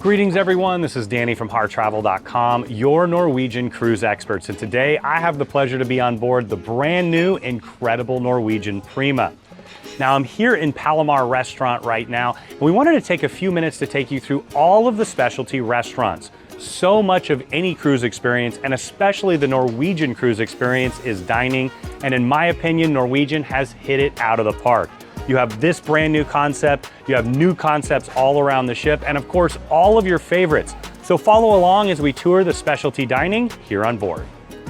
Greetings everyone, this is Danny from HarTravel.com, your Norwegian cruise experts, and today I have the pleasure to be on board the brand new, incredible Norwegian Prima. Now I'm here in Palomar restaurant right now, and we wanted to take a few minutes to take you through all of the specialty restaurants. So much of any cruise experience, and especially the Norwegian cruise experience, is dining, and in my opinion, Norwegian has hit it out of the park. You have this brand new concept, you have new concepts all around the ship, and of course, all of your favorites. So follow along as we tour the specialty dining here on board.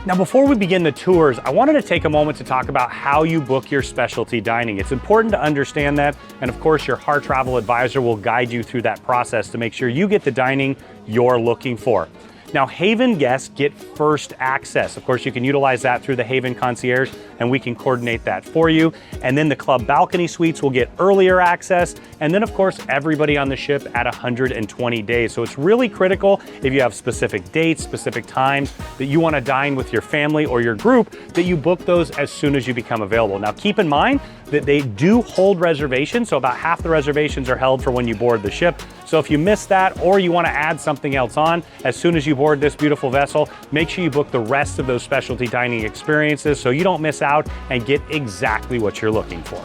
Now, before we begin the tours, I wanted to take a moment to talk about how you book your specialty dining. It's important to understand that, and of course, your Har Travel advisor will guide you through that process to make sure you get the dining you're looking for. Now, Haven guests get first access. Of course, you can utilize that through the Haven concierge, and we can coordinate that for you. And then the club balcony suites will get earlier access. And then, of course, everybody on the ship at 120 days. So it's really critical if you have specific dates, specific times that you want to dine with your family or your group, that you book those as soon as you become available. Now, keep in mind that they do hold reservations. So about half the reservations are held for when you board the ship. So if you miss that, or you want to add something else on, as soon as you board this beautiful vessel, make sure you book the rest of those specialty dining experiences so you don't miss out and get exactly what you're looking for.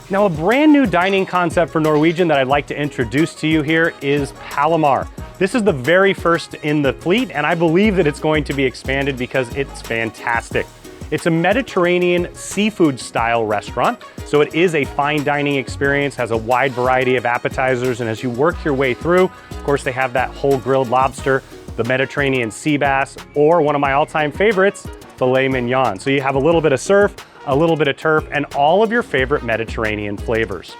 Now, a brand new dining concept for Norwegian that I'd like to introduce to you here is Palomar. This is the very first in the fleet, and I believe that it's going to be expanded because it's fantastic. It's a Mediterranean seafood style restaurant. So it is a fine dining experience, has a wide variety of appetizers, and as you work your way through, of course, they have that whole grilled lobster, the Mediterranean sea bass, or one of my all-time favorites, filet mignon. So you have a little bit of surf, a little bit of turf, and all of your favorite Mediterranean flavors.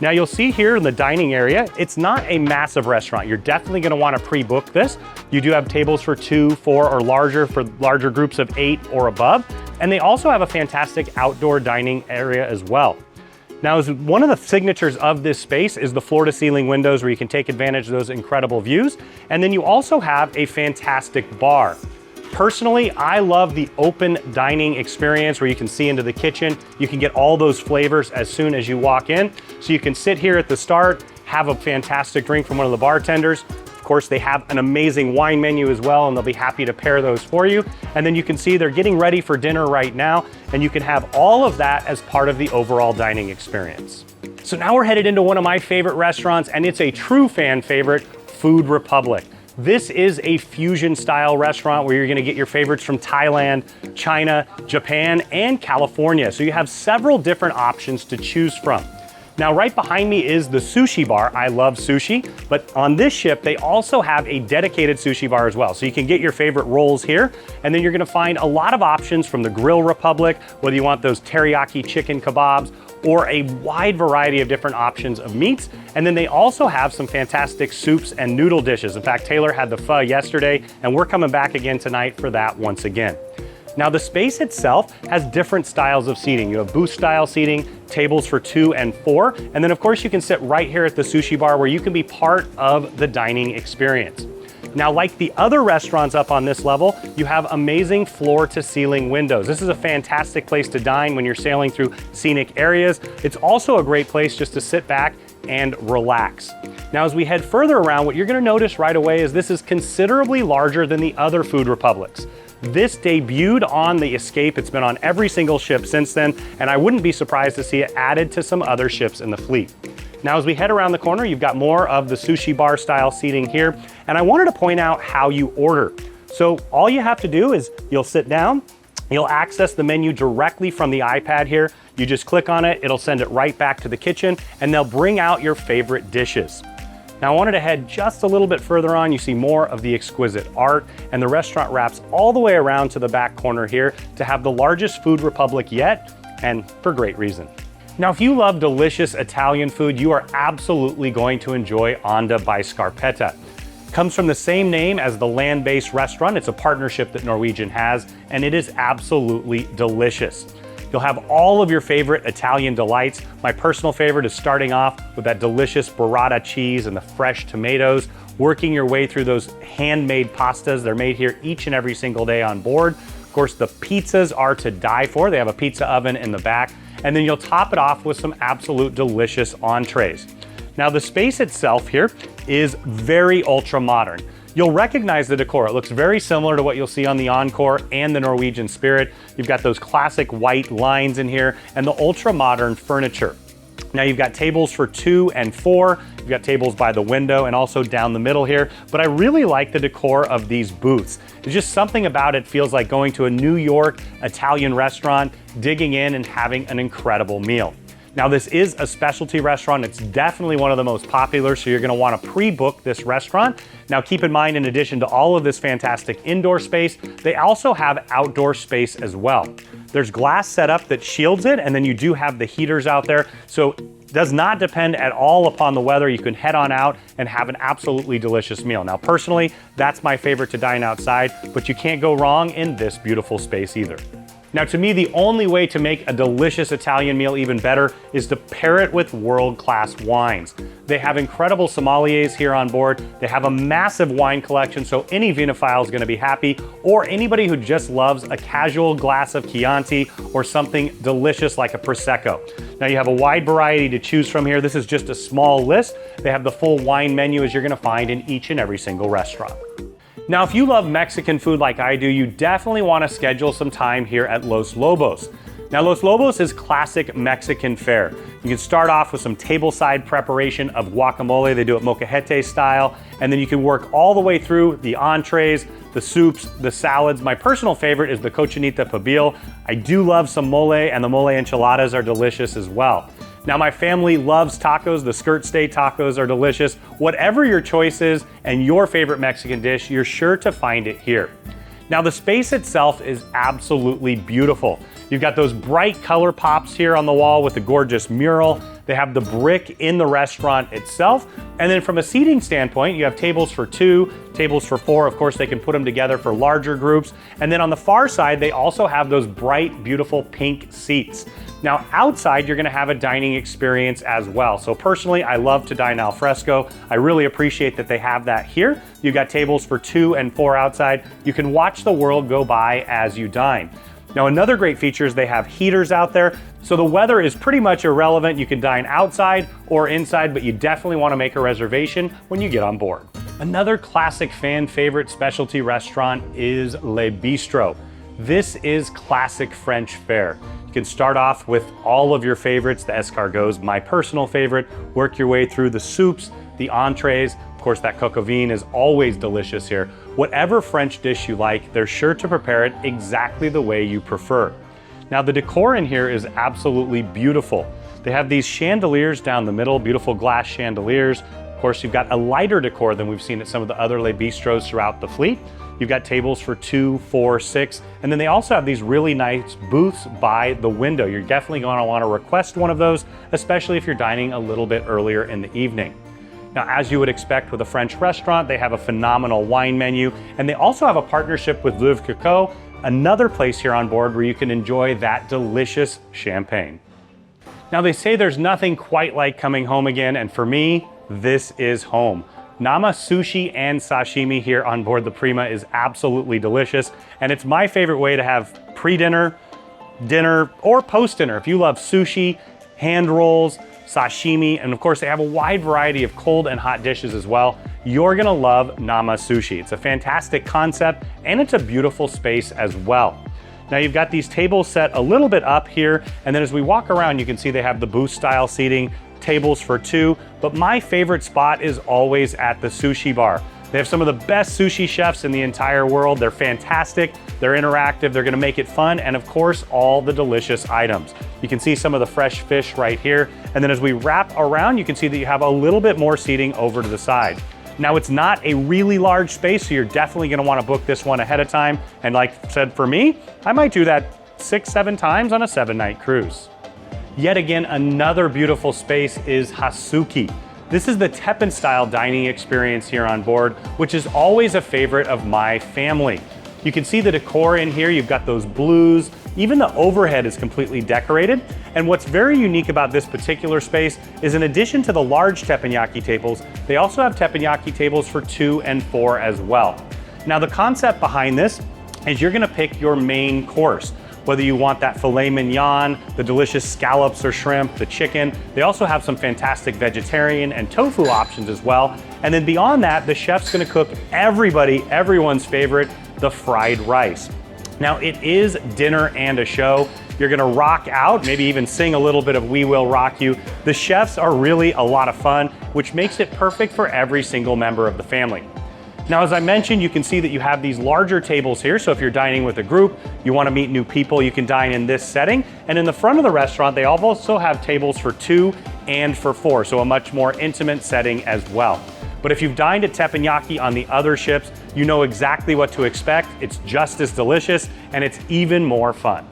Now you'll see here in the dining area, it's not a massive restaurant. You're definitely gonna wanna pre-book this. You do have tables for 2, 4, or larger for larger groups of 8 or above. And they also have a fantastic outdoor dining area as well. Now, one of the signatures of this space is the floor-to-ceiling windows where you can take advantage of those incredible views. And then you also have a fantastic bar. Personally, I love the open dining experience where you can see into the kitchen. You can get all those flavors as soon as you walk in. So you can sit here at the start, have a fantastic drink from one of the bartenders. Of course, they have an amazing wine menu as well, and they'll be happy to pair those for you. And then you can see they're getting ready for dinner right now, and you can have all of that as part of the overall dining experience. So now we're headed into one of my favorite restaurants, and it's a true fan favorite, Food Republic. This is a fusion style restaurant where you're gonna get your favorites from Thailand, China, Japan, and California. So you have several different options to choose from. Now, right behind me is the sushi bar. I love sushi, but on this ship, they also have a dedicated sushi bar as well. So you can get your favorite rolls here, and then you're gonna find a lot of options from the Grill Republic, whether you want those teriyaki chicken kebabs, or a wide variety of different options of meats. And then they also have some fantastic soups and noodle dishes. In fact, Taylor had the pho yesterday, and we're coming back again tonight for that once again. Now, the space itself has different styles of seating. You have booth style seating, tables for 2 and 4, and then of course you can sit right here at the sushi bar where you can be part of the dining experience. Now, like the other restaurants up on this level, you have amazing floor to ceiling windows. This is a fantastic place to dine when you're sailing through scenic areas. It's also a great place just to sit back and relax. Now, as we head further around, what you're gonna notice right away is this is considerably larger than the other Food Republics. This debuted on the Escape. It's been on every single ship since then, and I wouldn't be surprised to see it added to some other ships in the fleet. Now, as we head around the corner, you've got more of the sushi bar style seating here, and I wanted to point out how you order. So all you have to do is you'll sit down, you'll access the menu directly from the iPad here. You just click on it, it'll send it right back to the kitchen, and they'll bring out your favorite dishes. Now, I wanted to head just a little bit further on. You see more of the exquisite art, and the restaurant wraps all the way around to the back corner here to have the largest Food Republic yet, and for great reason. Now, if you love delicious Italian food, you are absolutely going to enjoy Onda by Scarpetta. It comes from the same name as the land-based restaurant. It's a partnership that Norwegian has, and it is absolutely delicious. You'll have all of your favorite Italian delights. My personal favorite is starting off with that delicious burrata cheese and the fresh tomatoes, working your way through those handmade pastas. They're made here each and every single day on board. Of course, the pizzas are to die for. They have a pizza oven in the back, and then you'll top it off with some absolute delicious entrees. Now the space itself here is very ultra modern. You'll recognize the decor. It looks very similar to what you'll see on the Encore and the Norwegian Spirit. You've got those classic white lines in here and the ultra modern furniture. Now you've got tables for 2 and 4. You've got tables by the window and also down the middle here. But I really like the decor of these booths. There's just something about it feels like going to a New York Italian restaurant, digging in and having an incredible meal. Now this is a specialty restaurant. It's definitely one of the most popular, so you're gonna wanna pre-book this restaurant. Now keep in mind, in addition to all of this fantastic indoor space, they also have outdoor space as well. There's glass setup that shields it, and then you do have the heaters out there, so it does not depend at all upon the weather. You can head on out and have an absolutely delicious meal. Now personally, that's my favorite to dine outside, but you can't go wrong in this beautiful space either. Now to me, the only way to make a delicious Italian meal even better is to pair it with world-class wines. They have incredible sommeliers here on board. They have a massive wine collection, so any vinophile is gonna be happy, or anybody who just loves a casual glass of Chianti or something delicious like a Prosecco. Now you have a wide variety to choose from here. This is just a small list. They have the full wine menu as you're gonna find in each and every single restaurant. Now, if you love Mexican food like I do, you definitely want to schedule some time here at Los Lobos. Now, Los Lobos is classic Mexican fare. You can start off with some tableside preparation of guacamole. They do it molcajete style, and then you can work all the way through the entrees, the soups, the salads. My personal favorite is the cochinita pibil. I do love some mole, and the mole enchiladas are delicious as well. Now my family loves tacos. The skirt steak tacos are delicious. Whatever your choice is and your favorite Mexican dish, you're sure to find it here. Now the space itself is absolutely beautiful. You've got those bright color pops here on the wall with the gorgeous mural. They have the brick in the restaurant itself. And then from a seating standpoint, you have tables for 2, tables for 4. Of course, they can put them together for larger groups. And then on the far side, they also have those bright, beautiful pink seats. Now outside, you're gonna have a dining experience as well. So personally, I love to dine al fresco. I really appreciate that they have that here. You've got tables for 2 and 4 outside. You can watch the world go by as you dine. Now another great feature is they have heaters out there, so the weather is pretty much irrelevant. You can dine outside or inside, but you definitely want to make a reservation when you get on board. Another classic fan favorite specialty restaurant is Le Bistro. This is classic French fare. You can start off with all of your favorites, the escargots, my personal favorite, work your way through the soups, the entrees. Of course, that coq au vin is always delicious here. Whatever French dish you like, they're sure to prepare it exactly the way you prefer. Now the decor in here is absolutely beautiful. They have these chandeliers down the middle, beautiful glass chandeliers. Of course, you've got a lighter decor than we've seen at some of the other Le Bistros throughout the fleet. You've got tables for 2, 4, 6, and then they also have these really nice booths by the window. You're definitely going to want to request one of those, especially if you're dining a little bit earlier in the evening. Now, as you would expect with a French restaurant, they have a phenomenal wine menu, and they also have a partnership with Coco, another place here on board where you can enjoy that delicious champagne. Now, they say there's nothing quite like coming home again, and for me, this is home. Nama sushi and sashimi here on board the Prima is absolutely delicious, and it's my favorite way to have pre-dinner, dinner, or post-dinner. If you love sushi, hand rolls, sashimi, and of course they have a wide variety of cold and hot dishes as well, you're gonna love Nama Sushi. It's a fantastic concept, and it's a beautiful space as well. Now you've got these tables set a little bit up here, and then as we walk around, you can see they have the booth style seating, tables for 2, but my favorite spot is always at the sushi bar. They have some of the best sushi chefs in the entire world. They're fantastic, they're interactive, they're gonna make it fun, and of course, all the delicious items. You can see some of the fresh fish right here, and then as we wrap around, you can see that you have a little bit more seating over to the side. Now, it's not a really large space, so you're definitely gonna wanna book this one ahead of time, and like I said, for me, I might do that 6, 7 times on a 7-night cruise. Yet again, another beautiful space is Hasuki. This is the Teppan style dining experience here on board, which is always a favorite of my family. You can see the decor in here. You've got those blues. Even the overhead is completely decorated. And what's very unique about this particular space is in addition to the large teppanyaki tables, they also have teppanyaki tables for 2 and 4 as well. Now the concept behind this is you're gonna pick your main course. whether you want that filet mignon, the delicious scallops or shrimp, the chicken. They also have some fantastic vegetarian and tofu options as well. And then beyond that, the chef's gonna cook everyone's favorite, the fried rice. Now it is dinner and a show. You're gonna rock out, maybe even sing a little bit of We Will Rock You. The chefs are really a lot of fun, which makes it perfect for every single member of the family. Now, as I mentioned, you can see that you have these larger tables here. So if you're dining with a group, you want to meet new people, you can dine in this setting. And in the front of the restaurant, they also have tables for 2 and for 4. So a much more intimate setting as well. But if you've dined at teppanyaki on the other ships, you know exactly what to expect. It's just as delicious and it's even more fun.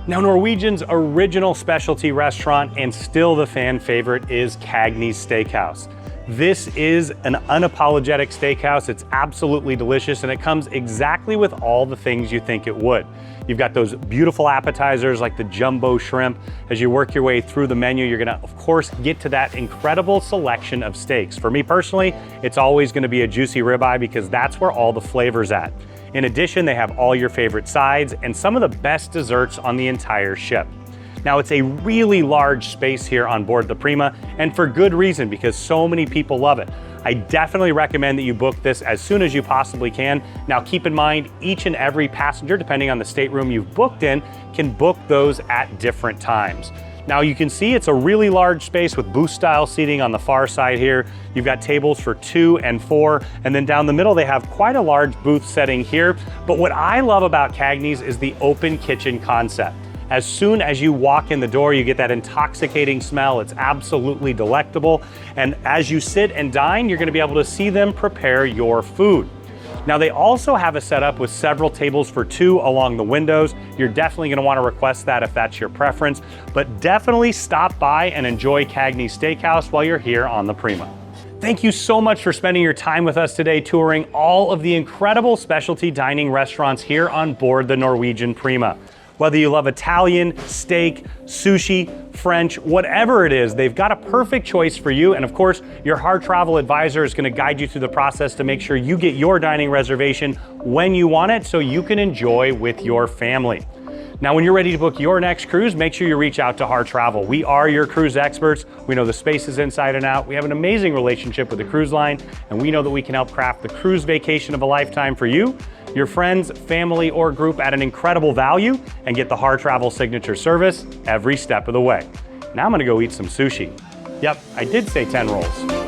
Now, Norwegian's original specialty restaurant and still the fan favorite is Cagney Steakhouse. This is an unapologetic steakhouse. It's absolutely delicious and it comes exactly with all the things you think it would. You've got those beautiful appetizers like the jumbo shrimp. As you work your way through the menu, you're gonna, of course, get to that incredible selection of steaks. For me personally, it's always gonna be a juicy ribeye because that's where all the flavor's at. In addition, they have all your favorite sides and some of the best desserts on the entire ship. Now, it's a really large space here on board the Prima, and for good reason, because so many people love it. I definitely recommend that you book this as soon as you possibly can. Now, keep in mind, each and every passenger, depending on the stateroom you've booked in, can book those at different times. Now, you can see it's a really large space with booth-style seating on the far side here. You've got tables for 2 and 4, and then down the middle, they have quite a large booth setting here. But what I love about Cagney's is the open kitchen concept. As soon as you walk in the door, you get that intoxicating smell. It's absolutely delectable. And as you sit and dine, you're gonna be able to see them prepare your food. Now, they also have a setup with several tables for 2 along the windows. You're definitely gonna wanna request that if that's your preference, but definitely stop by and enjoy Cagney Steakhouse while you're here on the Prima. Thank you so much for spending your time with us today, touring all of the incredible specialty dining restaurants here on board the Norwegian Prima. Whether you love Italian, steak, sushi, French, whatever it is, they've got a perfect choice for you. And of course, your Har Travel advisor is gonna guide you through the process to make sure you get your dining reservation when you want it so you can enjoy with your family. Now, when you're ready to book your next cruise, make sure you reach out to Har Travel. We are your cruise experts. We know the spaces inside and out. We have an amazing relationship with the cruise line, and we know that we can help craft the cruise vacation of a lifetime for you, your friends, family, or group at an incredible value, and get the Har Travel signature service every step of the way. Now I'm gonna go eat some sushi. Yep, I did say 10 rolls.